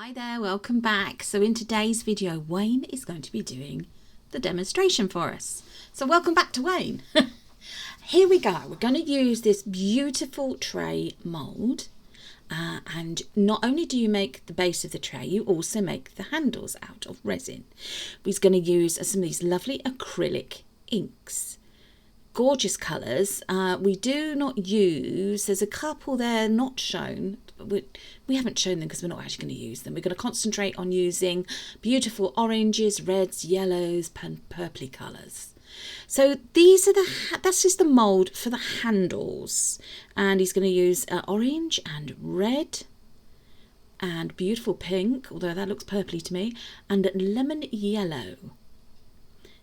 Hi there, welcome back. So in today's video, Wayne is going to be doing the demonstration for us. So welcome back to Wayne. Here we go. We're going to use this beautiful tray mould. And not only do you make the base of the tray, you also make the handles out of resin. We're going to use some of these lovely acrylic inks. Gorgeous colours. We do not use, there's a couple there not shown, but we haven't shown them because we're not actually going to use them. We're going to concentrate on using beautiful oranges, reds, yellows, purpley colours. So these are that's just the mould for the handles, and he's going to use orange and red and beautiful pink, although that looks purpley to me, and lemon yellow.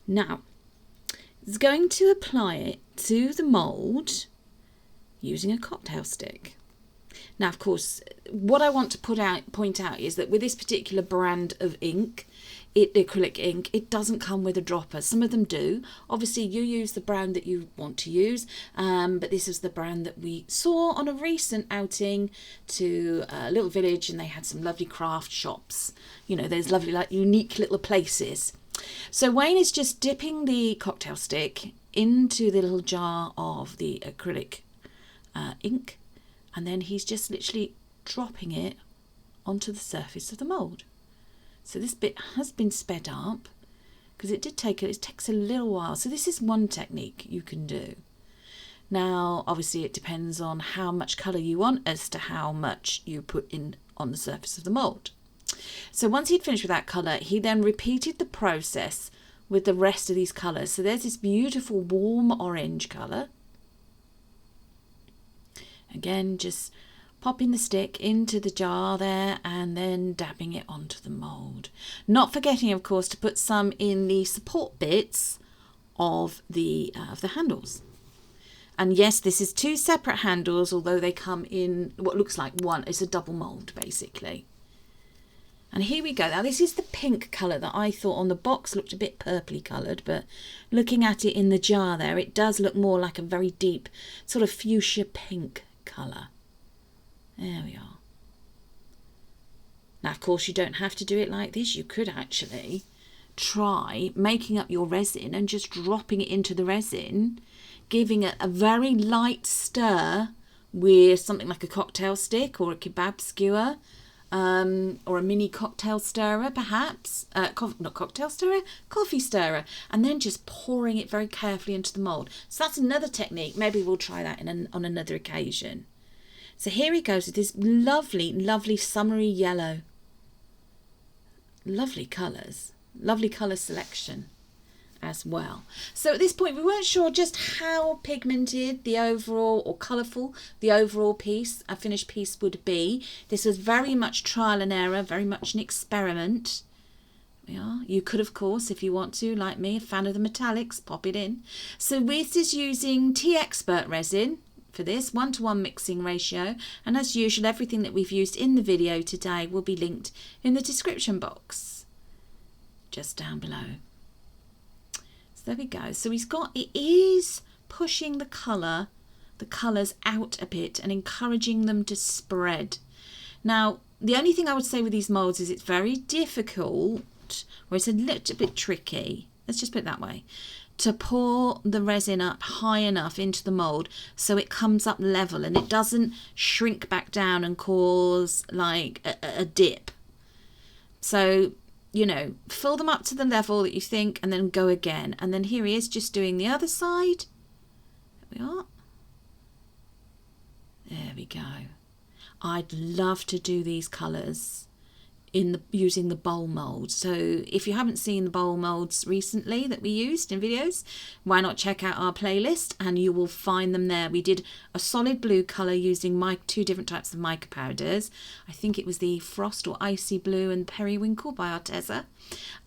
Now he's going to apply it to the mould using a cocktail stick. Now, of course, what I want to point out is that with this particular brand of ink, acrylic ink, it doesn't come with a dropper. Some of them do. Obviously, you use the brand that you want to use, but this is the brand that we saw on a recent outing to a little village, and they had some lovely craft shops. You know, there's lovely, like, unique little places. So Wayne is just dipping the cocktail stick into the little jar of the acrylic ink, and then he's just literally dropping it onto the surface of the mould. So this bit has been sped up because it takes a little while. So this is one technique you can do. Now, obviously, it depends on how much colour you want as to how much you put in on the surface of the mould. So once he'd finished with that colour, he then repeated the process with the rest of these colours. So there's this beautiful warm orange colour. Again, just popping the stick into the jar there and then dabbing it onto the mould. Not forgetting, of course, to put some in the support bits of the handles. And yes, this is two separate handles, although they come in what looks like one. It's a double mould, basically. And here we go. Now, this is the pink colour that I thought on the box looked a bit purpley coloured, but looking at it in the jar there, it does look more like a very deep sort of fuchsia pink colour. There we are. Now, of course, you don't have to do it like this. You could actually try making up your resin and just dropping it into the resin, giving it a very light stir with something like a cocktail stick or a kebab skewer. Or a mini cocktail stirrer, perhaps. Not cocktail stirrer, coffee stirrer. And then just pouring it very carefully into the mould. So that's another technique. Maybe we'll try that on another occasion. So here he goes with this lovely, lovely summery yellow. Lovely colours. Lovely colour selection as well. So at this point, we weren't sure just how pigmented the overall or colourful the overall piece, a finished piece, would be. This was very much trial and error, very much an experiment. Yeah, you could, of course, if you want to, like me, a fan of the metallics, pop it in. So this is using T-Expert resin for this 1:1 mixing ratio, and as usual, everything that we've used in the video today will be linked in the description box just down below. There we go. So it is pushing the colours out a bit and encouraging them to spread. Now, the only thing I would say with these moulds is it's very difficult, or it's a little bit tricky, let's just put it that way, to pour the resin up high enough into the mould so it comes up level and it doesn't shrink back down and cause like a dip. So, you know, fill them up to the level that you think and then go again. And then here he is just doing the other side. There we are. There we go. I'd love to do these colours using the bowl mould. So if you haven't seen the bowl moulds recently that we used in videos, why not check out our playlist and you will find them there. We did a solid blue colour using two different types of mica powders. I think it was the Frost or Icy Blue and Periwinkle by Arteza.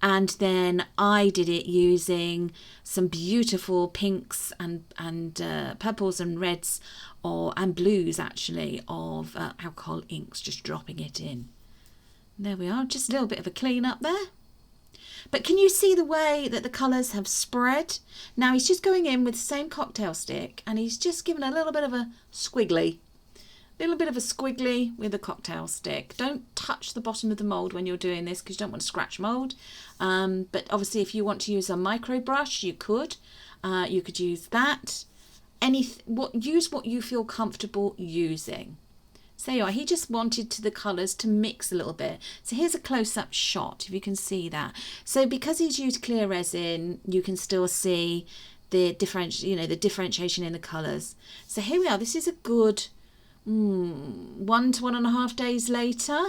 And then I did it using some beautiful pinks and purples and reds and blues actually of alcohol inks, just dropping it in. There we are, just a little bit of a clean up there. But can you see the way that the colours have spread? Now he's just going in with the same cocktail stick and he's just given a little bit of a squiggly little bit of a squiggly with a cocktail stick. Don't touch the bottom of the mould when you're doing this because you don't want to scratch mould. But obviously if you want to use a micro brush, you could. You could use that. Use what you feel comfortable using. So there you are. He just wanted the colours to mix a little bit. So here's a close-up shot, if you can see that. So because he's used clear resin, you can still see the differentiation in the colours. So here we are. This is a good 1 to 1.5 days later.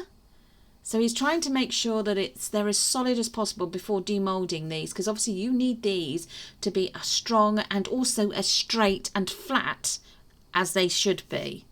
So he's trying to make sure that they're as solid as possible before demoulding these, because obviously you need these to be as strong and also as straight and flat as they should be.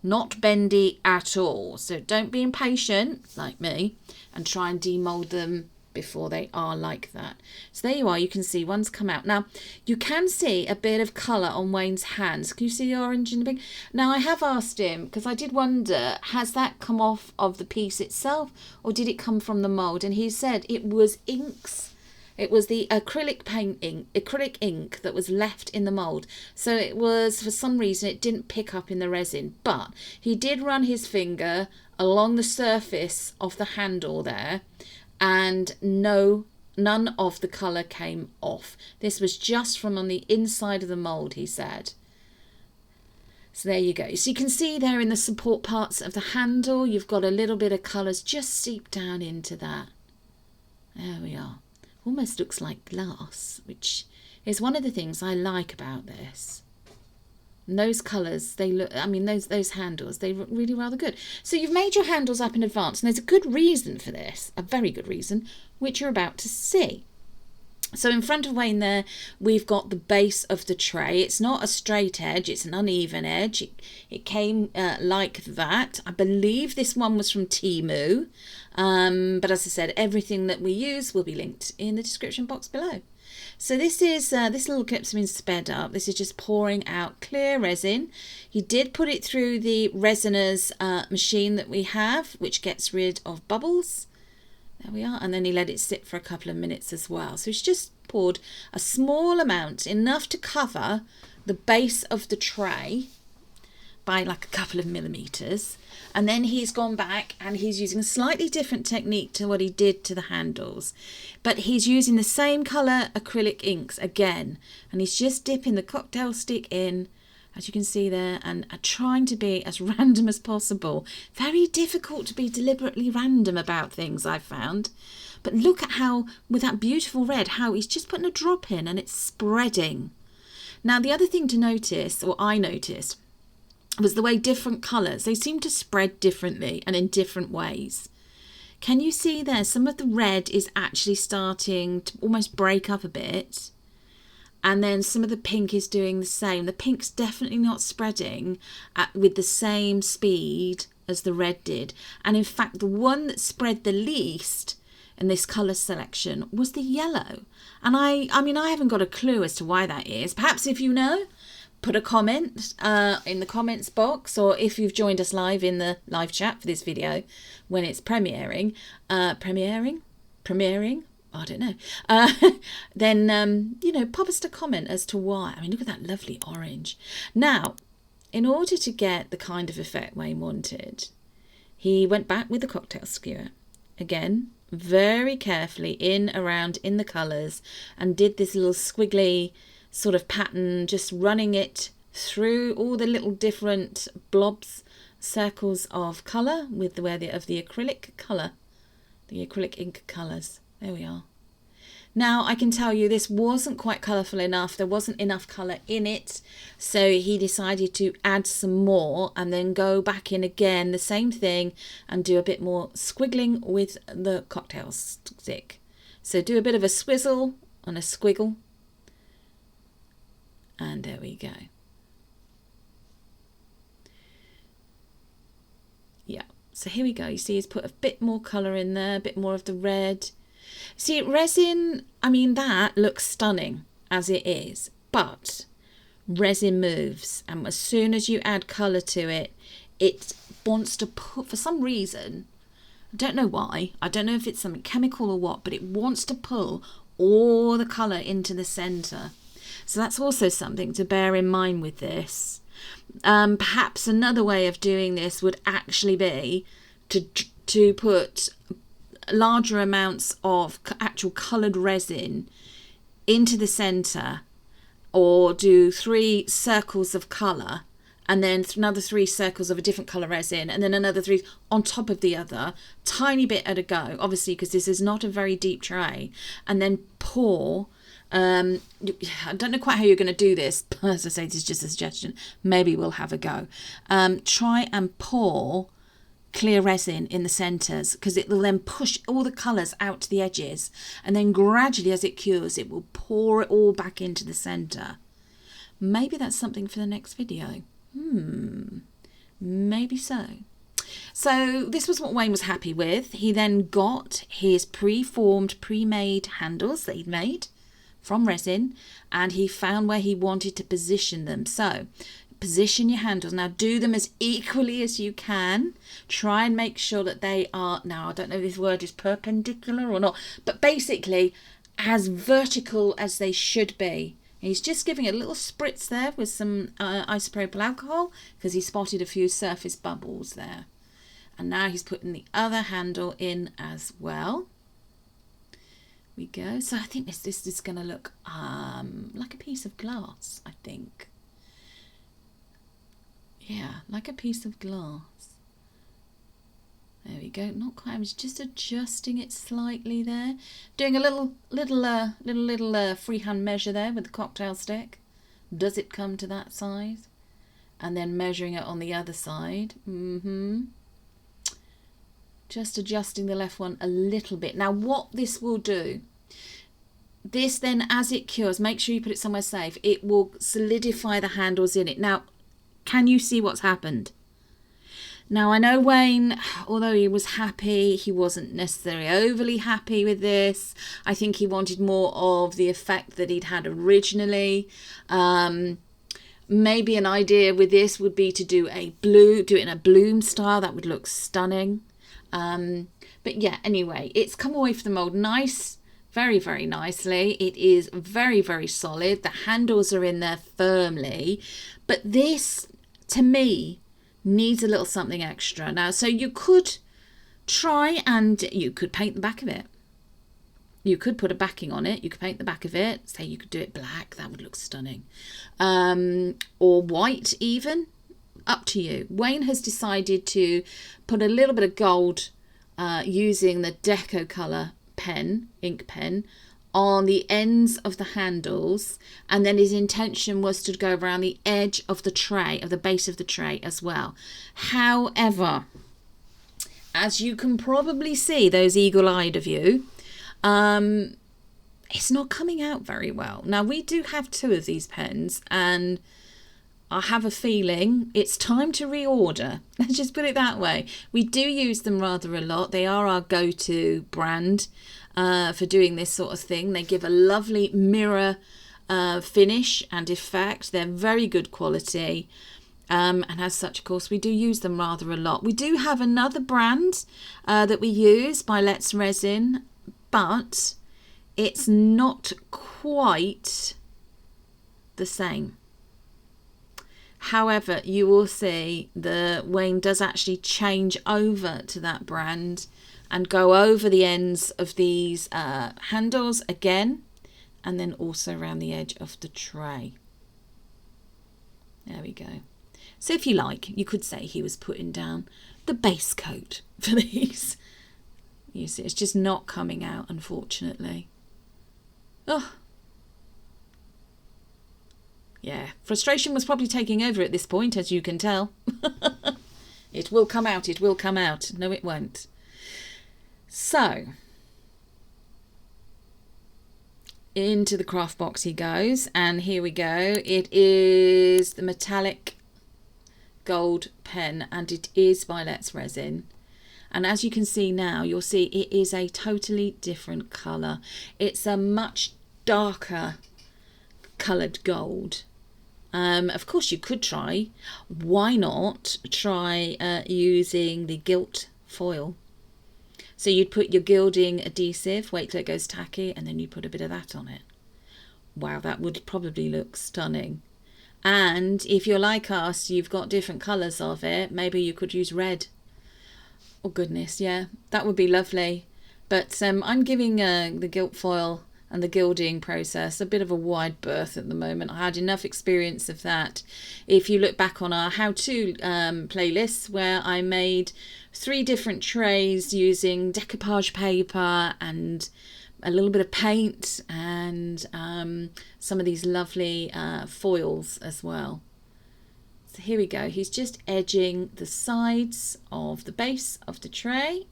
Not bendy at all. So don't be impatient like me and try and demold them before they are like that. So there you are. You can see one's come out. Now you can see a bit of colour on Wayne's hands. Can you see the orange in the big? Now I have asked him, because I did wonder, has that come off of the piece itself or did it come from the mould? And he said it was inks. It was the acrylic ink that was left in the mould. So it was, for some reason, it didn't pick up in the resin. But he did run his finger along the surface of the handle there, and none of the colour came off. This was just from on the inside of the mould, he said. So there you go. So you can see there in the support parts of the handle, you've got a little bit of colours just seeped down into that. There we are. Almost looks like glass, which is one of the things I like about this. And those colours, they look, I mean, those handles, they look really rather good. So you've made your handles up in advance, and there's a good reason for this, a very good reason, which you're about to see. So in front of Wayne there, we've got the base of the tray. It's not a straight edge, it's an uneven edge. It came like that. I believe this one was from Temu. But as I said, everything that we use will be linked in the description box below. So this is, this little clip's been sped up. This is just pouring out clear resin. He did put it through the resiner's machine that we have, which gets rid of bubbles. There we are. And then he let it sit for a couple of minutes as well. So he's just poured a small amount, enough to cover the base of the tray by like a couple of millimeters. And then he's gone back and he's using a slightly different technique to what he did to the handles. But he's using the same colour acrylic inks again. And he's just dipping the cocktail stick in, as you can see there, and trying to be as random as possible. Very difficult to be deliberately random about things, I've found. But look at how, with that beautiful red, how he's just putting a drop in and it's spreading. Now, the other thing to notice, or I noticed, was the way different colours, they seem to spread differently and in different ways. Can you see there, some of the red is actually starting to almost break up a bit. And then some of the pink is doing the same. The pink's definitely not spreading with the same speed as the red did. And in fact, the one that spread the least in this colour selection was the yellow. And I mean, I haven't got a clue as to why that is. Perhaps if you know, put a comment in the comments box, or if you've joined us live in the live chat for this video when it's premiering, I don't know, then, you know, pop us a comment as to why. I mean, look at that lovely orange. Now, in order to get the kind of effect Wayne wanted, he went back with the cocktail skewer. Again, very carefully around in the colours, and did this little squiggly sort of pattern, just running it through all the little different blobs, circles of colour with the of the acrylic colour, the acrylic ink colours. There we are. Now I can tell you this wasn't quite colourful enough. There wasn't enough colour in it. So he decided to add some more and then go back in again, the same thing, and do a bit more squiggling with the cocktail stick. So do a bit of a swizzle and a squiggle. And there we go. Yeah. So here we go. You see he's put a bit more colour in there, a bit more of the red. See, resin, I mean, that looks stunning as it is, but resin moves, and as soon as you add colour to it, it wants to put, for some reason, I don't know why, I don't know if it's something chemical or what, but it wants to pull all the colour into the centre. So that's also something to bear in mind with this. Perhaps another way of doing this would actually be to put larger amounts of actual coloured resin into the centre, or do 3 circles of colour and then another 3 circles of a different colour resin, and then another 3 on top of the other, tiny bit at a go, obviously, because this is not a very deep tray, and then pour. I don't know quite how you're going to do this, but as I say, this is just a suggestion. Maybe we'll have a go. Try and pour clear resin in the centres, because it will then push all the colours out to the edges, and then gradually as it cures it will pour it all back into the centre. Maybe that's something for the next video. Maybe so. So this was what Wayne was happy with. He then got his pre-formed, pre-made handles that he'd made from resin, and he found where he wanted to position them. So position your handles. Now do them as equally as you can. Try and make sure that they are, now I don't know if this word is perpendicular or not, but basically as vertical as they should be. He's just giving it a little spritz there with some isopropyl alcohol, because he spotted a few surface bubbles there. And now he's putting the other handle in as well. We go. So I think this is going to look like a piece of glass, I think. Yeah, like a piece of glass. There we go. Not quite. I was just adjusting it slightly there, doing a little freehand measure there with the cocktail stick. Does it come to that size? And then measuring it on the other side. Just adjusting the left one a little bit. Now, what this will do, this then, as it cures, make sure you put it somewhere safe. It will solidify the handles in it. Now, can you see what's happened? Now, I know Wayne, although he was happy, he wasn't necessarily overly happy with this. I think he wanted more of the effect that he'd had originally. Maybe an idea with this would be to do it in a bloom style. That would look stunning. But yeah, anyway, it's come away from the mould nice, very, very nicely. It is very, very solid. The handles are in there firmly. But this, to me, needs a little something extra. Now, so you could try and you could paint the back of it. You could put a backing on it. You could paint the back of it. Say you could do it black. That would look stunning. Or white even. Up to you. Wayne has decided to put a little bit of gold using the Deco Colour pen, ink pen, on the ends of the handles, and then his intention was to go around the edge of the tray, of the base of the tray as well. However, as you can probably see, those eagle-eyed of you, it's not coming out very well. Now, we do have 2 of these pens, and I have a feeling it's time to reorder. Let's just put it that way. We do use them rather a lot. They are our go-to brand for doing this sort of thing. They give a lovely mirror finish and effect. They're very good quality. And as such, of course, we do use them rather a lot. We do have another brand that we use by Let's Resin, but it's not quite the same. However, you will see the Wayne does actually change over to that brand and go over the ends of these handles again, and then also around the edge of the tray. There we go. So if you like, you could say he was putting down the base coat for these. You see, it's just not coming out, unfortunately. Oh. Yeah, frustration was probably taking over at this point, as you can tell. It will come out, it will come out. No, it won't. So, into the craft box he goes, and here we go. It is the metallic gold pen, and it is by Let's Resin. And as you can see now, you'll see it is a totally different colour. It's a much darker coloured gold. Of course you could try, why not try using the gilt foil. So you'd put your gilding adhesive, wait till it goes tacky, and then you put a bit of that on it. Wow, that would probably look stunning. And if you're like us, you've got different colours of it, maybe you could use red. Oh goodness, yeah, that would be lovely. But I'm giving the gilt foil and the gilding process a bit of a wide berth at the moment. I had enough experience of that. If you look back on our how-to playlists, where I made 3 different trays using decoupage paper and a little bit of paint and some of these lovely foils as well. So here we go. He's just edging the sides of the base of the tray.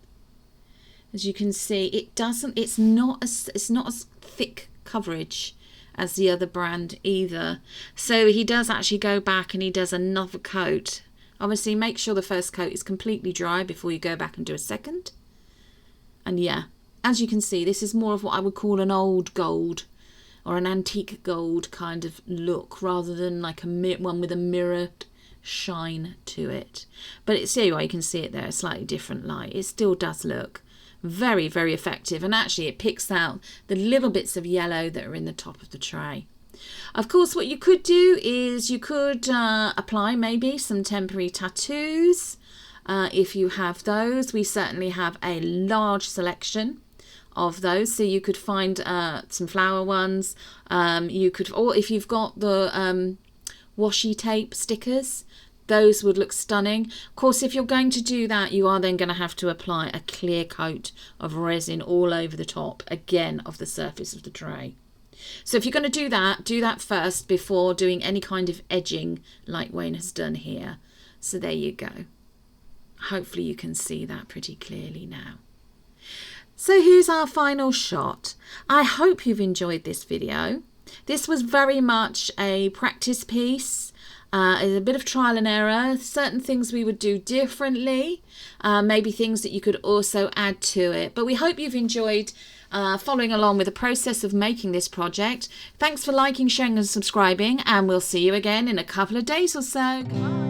As you can see, it's not as thick coverage as the other brand either. So he does actually go back and he does another coat. Obviously, make sure the first coat is completely dry before you go back and do a second. And yeah, as you can see, this is more of what I would call an old gold or an antique gold kind of look, rather than like one with a mirrored shine to it. But it's anyway, you can see it there, a slightly different light. It still does look very, very effective, and actually it picks out the little bits of yellow that are in the top of the tray. Of course, what you could do is you could apply maybe some temporary tattoos if you have those. We certainly have a large selection of those, so you could find some flower ones. You could, or if you've got the washi tape stickers, those would look stunning. Of course, if you're going to do that, you are then going to have to apply a clear coat of resin all over the top, again, of the surface of the tray. So if you're going to do that first before doing any kind of edging like Wayne has done here. So there you go. Hopefully you can see that pretty clearly now. So here's our final shot. I hope you've enjoyed this video. This was very much a practice piece. It's a bit of trial and error, certain things we would do differently, maybe things that you could also add to it. But we hope you've enjoyed following along with the process of making this project. Thanks for liking, sharing and subscribing, and we'll see you again in a couple of days or so. Goodbye.